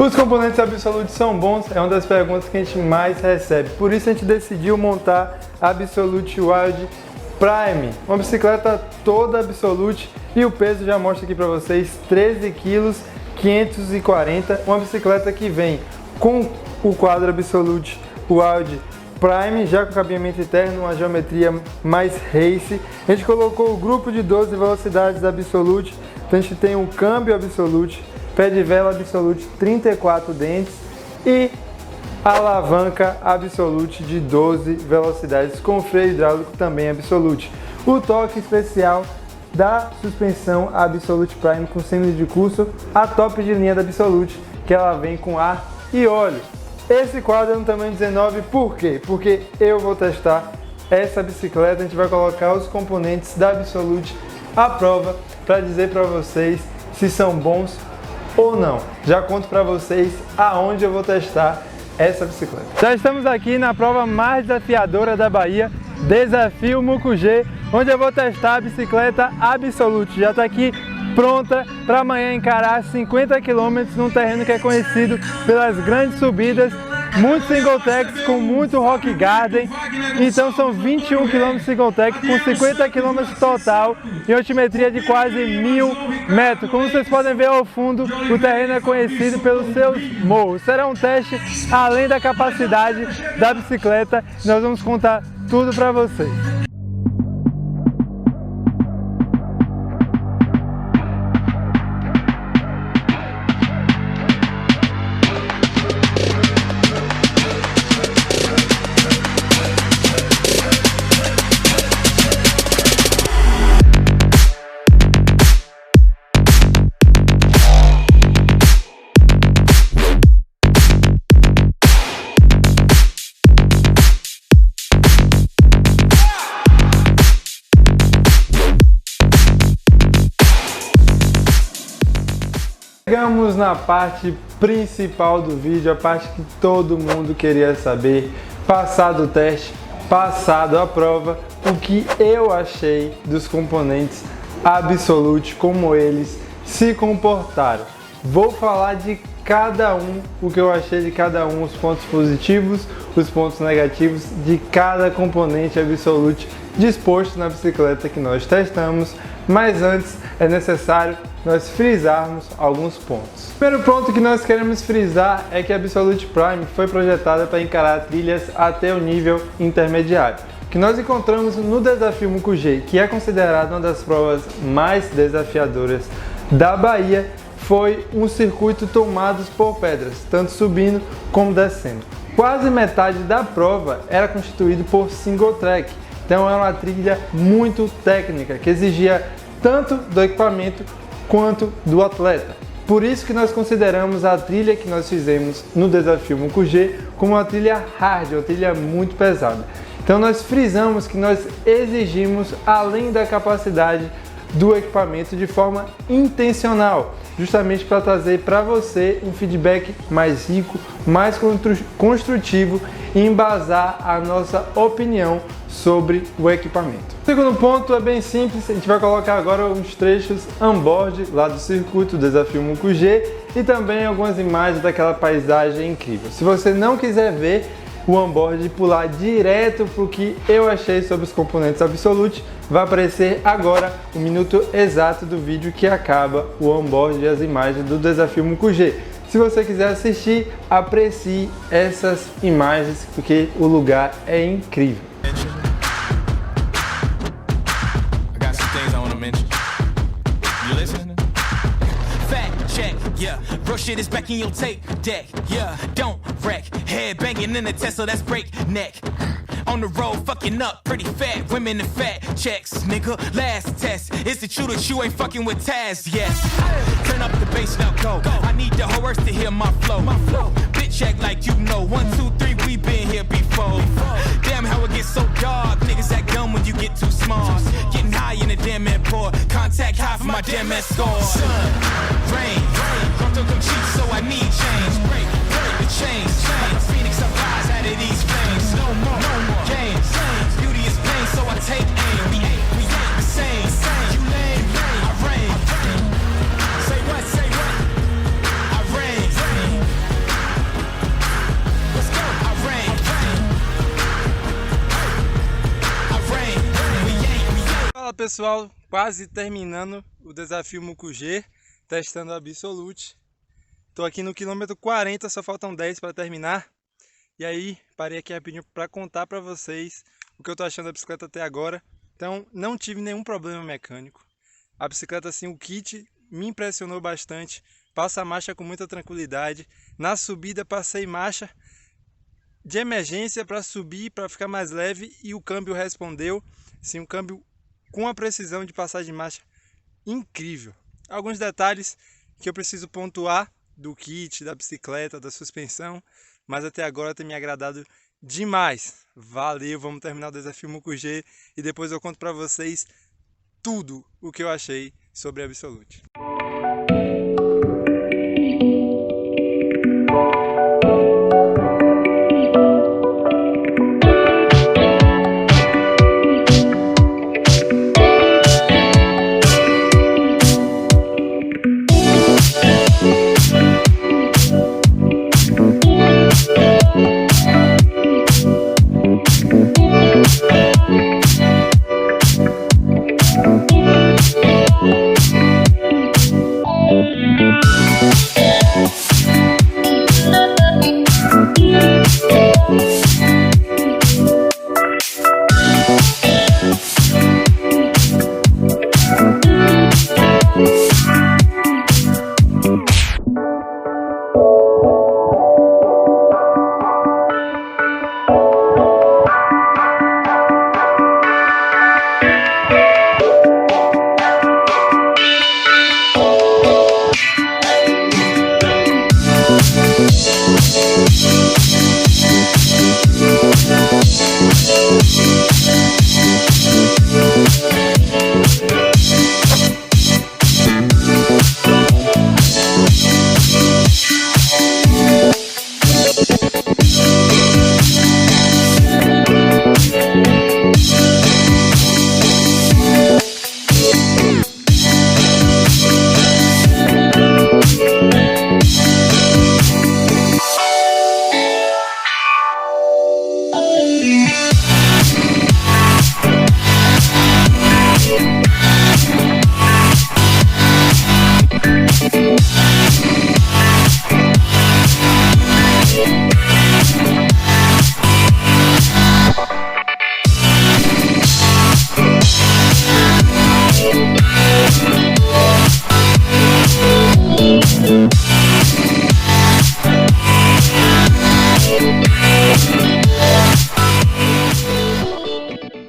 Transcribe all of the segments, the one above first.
Os componentes Absolute são bons? É uma das perguntas que a gente mais recebe. Por isso a gente decidiu montar a Absolute Wild Prime, uma bicicleta toda Absolute, e o peso já mostra aqui para vocês, 13 kg 540, uma bicicleta que vem com o quadro Absolute Wild Prime, já com cabeamento interno, uma geometria mais race. A gente colocou o grupo de 12 velocidades da Absolute, então a gente tem um câmbio Absolute, pé de vela Absolute 34 dentes e a alavanca Absolute de 12 velocidades com freio hidráulico também Absolute. O toque especial da suspensão Absolute Prime com cilindro de curso, a top de linha da Absolute, que ela vem com ar e óleo. Esse quadro é no tamanho 19, por quê? Porque eu vou testar essa bicicleta, a gente vai colocar os componentes da Absolute à prova para dizer para vocês se são bons ou não. Já conto para vocês aonde eu vou testar essa bicicleta. Já estamos aqui na prova mais desafiadora da Bahia, Desafio Mucugê, onde eu vou testar a bicicleta Absolute. Já está aqui pronta para amanhã encarar 50 km num terreno que é conhecido pelas grandes subidas, muito single tech com muito rock garden. Então são 21 km single tech com 50 km total em altimetria de quase 1000 metros. Como vocês podem ver ao fundo, o terreno é conhecido pelos seus morros. Será um teste além da capacidade da bicicleta. Nós vamos contar tudo para vocês. Chegamos na parte principal do vídeo, a parte que todo mundo queria saber. Passado o teste, passado a prova, o que eu achei dos componentes Absolute, como eles se comportaram. Vou falar de cada um, o que eu achei de cada um, os pontos positivos, os pontos negativos de cada componente Absolute disposto na bicicleta que nós testamos, mas antes é necessário nós frisarmos alguns pontos. O primeiro ponto que nós queremos frisar é que a Absolute Prime foi projetada para encarar trilhas até o nível intermediário. O que nós encontramos no Desafio Mucugê, que é considerado uma das provas mais desafiadoras da Bahia, foi um circuito tomado por pedras, tanto subindo como descendo. Quase metade da prova era constituído por single track, então era uma trilha muito técnica, que exigia tanto do equipamento quanto do atleta. Por isso que nós consideramos a trilha que nós fizemos no Desafio Mucugê como uma trilha hard, uma trilha muito pesada. Então nós frisamos que nós exigimos além da capacidade do equipamento de forma intencional, justamente para trazer para você um feedback mais rico, mais construtivo e embasar a nossa opinião sobre o equipamento. O segundo ponto é bem simples, a gente vai colocar agora uns trechos on-board lá do circuito Desafio Mucugê e também algumas imagens daquela paisagem incrível. Se você não quiser ver o on-board e pular direto para o que eu achei sobre os componentes Absolute, vai aparecer agora o minuto exato do vídeo que acaba o on-board e as imagens do Desafio Mucugê. Se você quiser assistir, aprecie essas imagens porque o lugar é incrível. Yeah, bro, shit is back in your tape deck. Yeah, don't wreck. Head banging in the Tesla, that's breakneck. On the road, fucking up pretty fat women and fat checks, nigga. Last test, is it true that you ain't fucking with Taz? Yes. Turn up the bass now, go. I need the whole earth to hear my flow. Bitch act like you know. 1, 2, 3, we been here before. Damn, how it gets so dark. Niggas act dumb when you get too small. Getting high in the damn airport. Contact high for my damn score. Sun, rain. Don't come cheap, so I need change. Break the chains. Like a phoenix, I rise out of these flames. No more games. Beauty is pain, so I take aim. We ain't the same. You lame, I reign. Say what? I reign. pessoal, quase terminando o desafio Mucugê, testando a Absolute. Tô aqui no quilômetro 40, só faltam 10 para terminar. E aí, parei aqui rapidinho para contar para vocês o que eu tô achando da bicicleta até agora. Então, não tive nenhum problema mecânico. A bicicleta, assim, o kit me impressionou bastante. Passa a marcha com muita tranquilidade. Na subida, passei marcha de emergência para subir, para ficar mais leve, e o câmbio respondeu. Sim, um câmbio com a precisão de passagem de marcha incrível. Alguns detalhes que eu preciso pontuar do kit, da bicicleta, da suspensão, mas até agora tem me agradado demais. Valeu, vamos terminar o desafio Mucugê e depois eu conto para vocês tudo o que eu achei sobre a Absolute.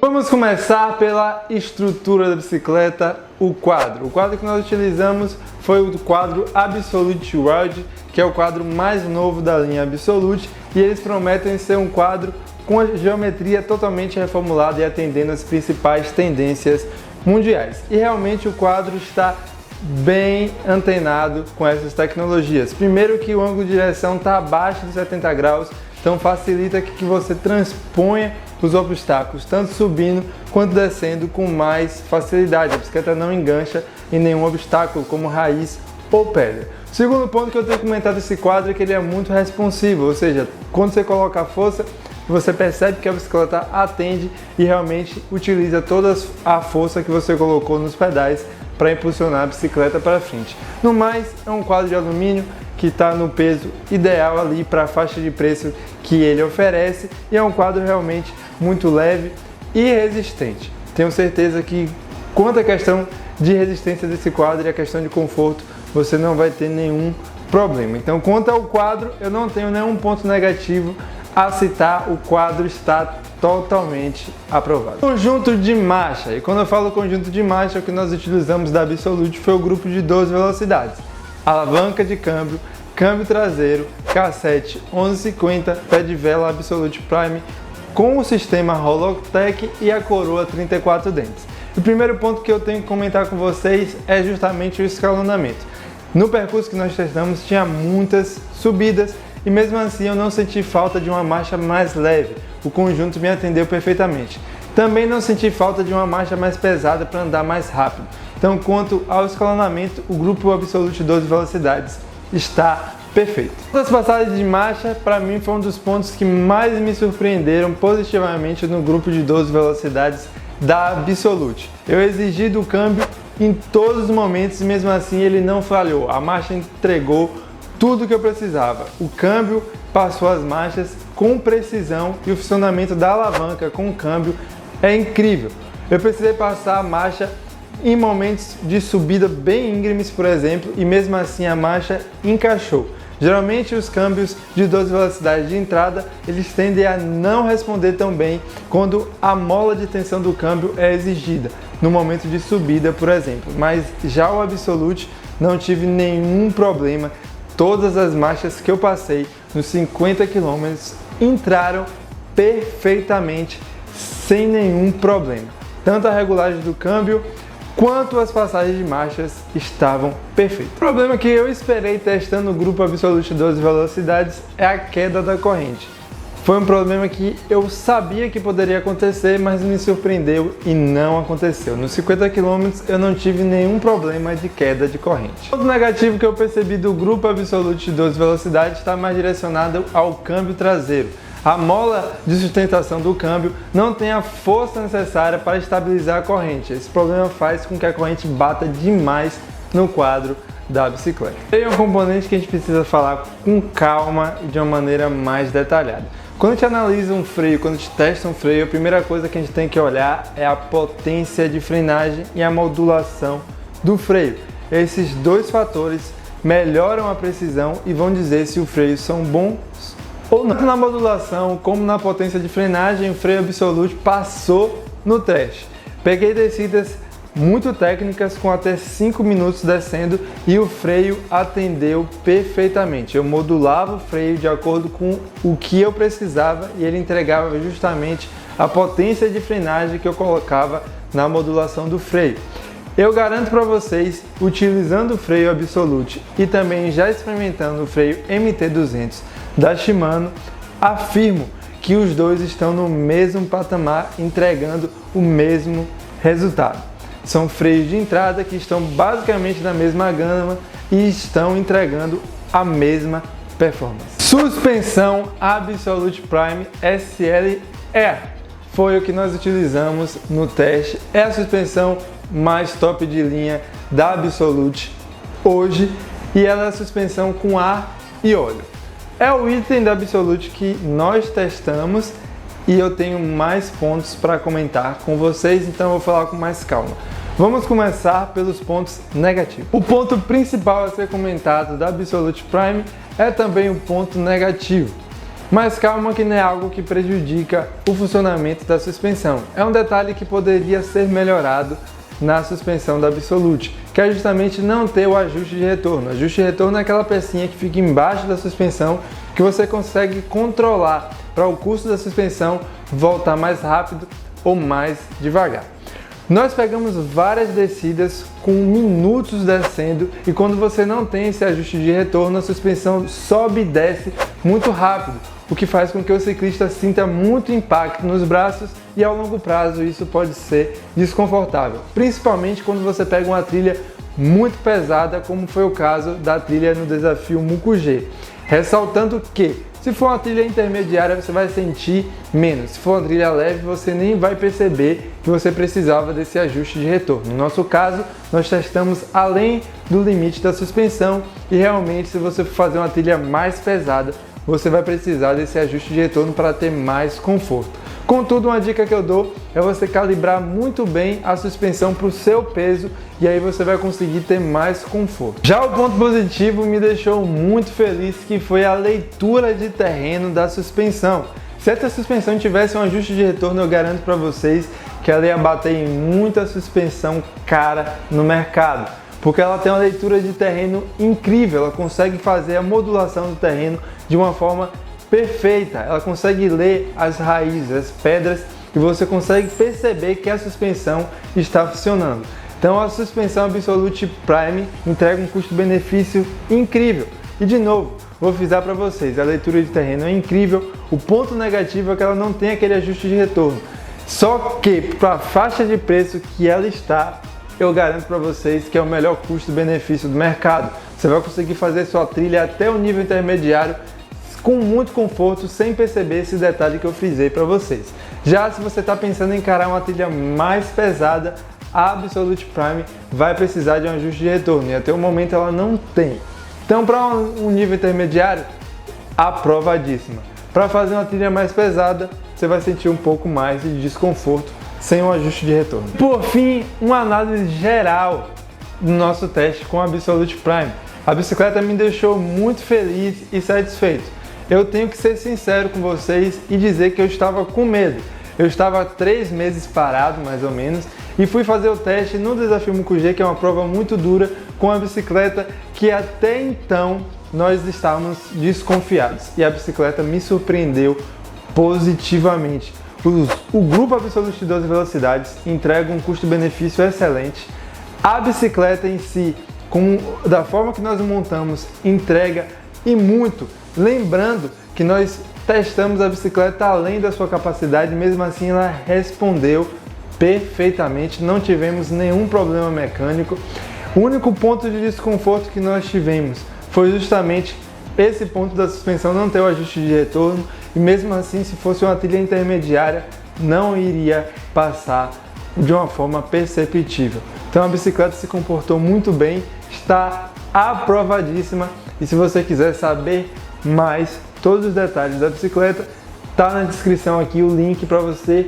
Vamos começar pela estrutura da bicicleta, o quadro. O quadro que nós utilizamos foi o quadro Absolute Ride, que é o quadro mais novo da linha Absolute, e eles prometem ser um quadro com a geometria totalmente reformulada e atendendo as principais tendências mundiais. E realmente o quadro está bem antenado com essas tecnologias. Primeiro que o ângulo de direção está abaixo de 70 graus, então facilita que você transponha os obstáculos, tanto subindo quanto descendo com mais facilidade. A bicicleta não engancha em nenhum obstáculo, como raiz ou pedra. O segundo ponto que eu tenho que comentar desse quadro é que ele é muito responsivo, ou seja, quando você coloca a força, você percebe que a bicicleta atende e realmente utiliza toda a força que você colocou nos pedais para impulsionar a bicicleta para frente. No mais, é um quadro de alumínio que está no peso ideal ali para a faixa de preço que ele oferece, e é um quadro realmente muito leve e resistente. Tenho certeza que quanto à questão de resistência desse quadro e a questão de conforto, você não vai ter nenhum problema. Então, quanto ao quadro, eu não tenho nenhum ponto negativo a citar, o quadro está totalmente aprovado. Conjunto de marcha, e quando eu falo conjunto de marcha, o que nós utilizamos da Absolute foi o grupo de 12 velocidades. Alavanca de câmbio, câmbio traseiro, cassete 1150, pé de vela Absolute Prime, com o sistema Holotech e a coroa 34 dentes. O primeiro ponto que eu tenho que comentar com vocês é justamente o escalonamento. No percurso que nós testamos tinha muitas subidas e mesmo assim eu não senti falta de uma marcha mais leve, o conjunto me atendeu perfeitamente. Também não senti falta de uma marcha mais pesada para andar mais rápido. Então, quanto ao escalonamento, o grupo Absolute 12 velocidades está perfeito. As passagens de marcha, para mim, foi um dos pontos que mais me surpreenderam positivamente no grupo de 12 velocidades da Absolute. Eu exigi do câmbio em todos os momentos e mesmo assim ele não falhou. A marcha entregou tudo que eu precisava. O câmbio passou as marchas com precisão e o funcionamento da alavanca com o câmbio é incrível. Eu precisei passar a marcha em momentos de subida bem íngremes, por exemplo, e mesmo assim a marcha encaixou. Geralmente os câmbios de 12 velocidades de entrada, eles tendem a não responder tão bem quando a mola de tensão do câmbio é exigida, no momento de subida, por exemplo. Mas já o Absolute não tive nenhum problema. Todas as marchas que eu passei nos 50 km entraram perfeitamente, sem nenhum problema. Tanto a regulagem do câmbio quanto as passagens de marchas estavam perfeitas. O problema que eu esperei testando o grupo Absolute 12 velocidades é a queda da corrente. Foi um problema que eu sabia que poderia acontecer, mas me surpreendeu e não aconteceu. Nos 50 km eu não tive nenhum problema de queda de corrente. O ponto negativo que eu percebi do grupo Absolute 12 velocidades está mais direcionado ao câmbio traseiro. A mola de sustentação do câmbio não tem a força necessária para estabilizar a corrente. Esse problema faz com que a corrente bata demais no quadro da bicicleta. Tem um componente que a gente precisa falar com calma e de uma maneira mais detalhada. Quando a gente analisa um freio, quando a gente testa um freio, a primeira coisa que a gente tem que olhar é a potência de frenagem e a modulação do freio. Esses dois fatores melhoram a precisão e vão dizer se os freios são bons ou não. Tanto na modulação como na potência de frenagem, o freio Absolute passou no teste. Peguei descidas muito técnicas com até 5 minutos descendo e o freio atendeu perfeitamente. Eu modulava o freio de acordo com o que eu precisava e ele entregava justamente a potência de frenagem que eu colocava na modulação do freio. Eu garanto para vocês, utilizando o freio Absolute e também já experimentando o freio MT200 da Shimano, afirmo que os dois estão no mesmo patamar, entregando o mesmo resultado. São freios de entrada que estão basicamente na mesma gama e estão entregando a mesma performance. Suspensão Absolute Prime SLE foi o que nós utilizamos no teste. É a suspensão mais top de linha da Absolute hoje e ela é a suspensão com ar e óleo. É o item da Absolute que nós testamos e eu tenho mais pontos para comentar com vocês, então eu vou falar com mais calma. Vamos começar pelos pontos negativos. O ponto principal a ser comentado da Absolute Prime é também um ponto negativo. Mas calma que não é algo que prejudica o funcionamento da suspensão. É um detalhe que poderia ser melhorado na suspensão da Absolute, que é justamente não ter o ajuste de retorno. O ajuste de retorno é aquela pecinha que fica embaixo da suspensão que você consegue controlar para o custo da suspensão voltar mais rápido ou mais devagar. Nós pegamos várias descidas com minutos descendo e quando você não tem esse ajuste de retorno, a suspensão sobe e desce muito rápido, o que faz com que o ciclista sinta muito impacto nos braços e ao longo prazo isso pode ser desconfortável, principalmente quando você pega uma trilha muito pesada, como foi o caso da trilha no desafio Mucugê. Ressaltando que, se for uma trilha intermediária, você vai sentir menos. Se for uma trilha leve, você nem vai perceber que você precisava desse ajuste de retorno. No nosso caso, nós testamos além do limite da suspensão e realmente, se você for fazer uma trilha mais pesada, você vai precisar desse ajuste de retorno para ter mais conforto. Contudo, uma dica que eu dou é você calibrar muito bem a suspensão para o seu peso e aí você vai conseguir ter mais conforto. Já o ponto positivo me deixou muito feliz, que foi a leitura de terreno da suspensão. Se essa suspensão tivesse um ajuste de retorno, eu garanto para vocês que ela ia bater em muita suspensão cara no mercado, porque ela tem uma leitura de terreno incrível, ela consegue fazer a modulação do terreno de uma forma perfeita, ela consegue ler as raízes, as pedras e você consegue perceber que a suspensão está funcionando. Então a suspensão Absolute Prime entrega um custo-benefício incrível. E de novo, vou frisar para vocês, a leitura de terreno é incrível, o ponto negativo é que ela não tem aquele ajuste de retorno. Só que para a faixa de preço que ela está, eu garanto para vocês que é o melhor custo-benefício do mercado. Você vai conseguir fazer sua trilha até o nível intermediário com muito conforto, sem perceber esse detalhe que eu frisei para vocês. Já se você está pensando em encarar uma trilha mais pesada, a Absolute Prime vai precisar de um ajuste de retorno e até o momento ela não tem. Então, para um nível intermediário, aprovadíssima. Para fazer uma trilha mais pesada, você vai sentir um pouco mais de desconforto sem um ajuste de retorno. Por fim, uma análise geral do nosso teste com a Absolute Prime. A bicicleta me deixou muito feliz e satisfeito. Eu tenho que ser sincero com vocês e dizer que eu estava com medo. Eu estava 3 meses parado, mais ou menos, e fui fazer o teste no Desafio Mucugê, que é uma prova muito dura, com a bicicleta que até então nós estávamos desconfiados. E a bicicleta me surpreendeu positivamente. O grupo Absolute 12 Velocidades entrega um custo-benefício excelente. A bicicleta em si, da forma que nós montamos, entrega e muito. Lembrando que nós testamos a bicicleta além da sua capacidade, mesmo assim ela respondeu perfeitamente, não tivemos nenhum problema mecânico. O único ponto de desconforto que nós tivemos foi justamente esse ponto da suspensão não ter o ajuste de retorno, e mesmo assim, se fosse uma trilha intermediária, não iria passar de uma forma perceptível. Então a bicicleta se comportou muito bem, está aprovadíssima, e se você quiser saber mais todos os detalhes da bicicleta, tá na descrição aqui o link para você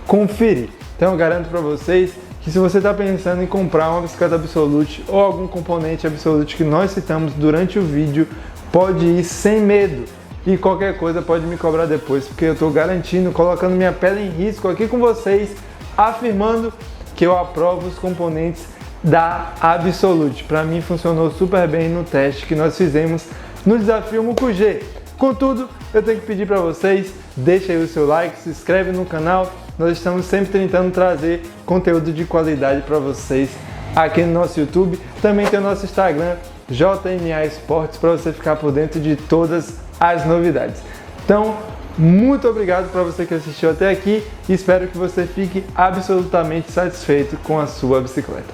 conferir. Então eu garanto para vocês que se você está pensando em comprar uma bicicleta Absolute ou algum componente Absolute que nós citamos durante o vídeo, pode ir sem medo, e qualquer coisa pode me cobrar depois, porque eu estou garantindo, colocando minha pele em risco aqui com vocês, afirmando que eu aprovo os componentes da Absolute. Para mim funcionou super bem no teste que nós fizemos no Desafio Mucugê. Contudo, eu tenho que pedir para vocês, deixa aí o seu like, se inscreve no canal. Nós estamos sempre tentando trazer conteúdo de qualidade para vocês aqui no nosso YouTube. Também tem o nosso Instagram, JMA Esportes, para você ficar por dentro de todas as novidades. Então, muito obrigado para você que assistiu até aqui e espero que você fique absolutamente satisfeito com a sua bicicleta.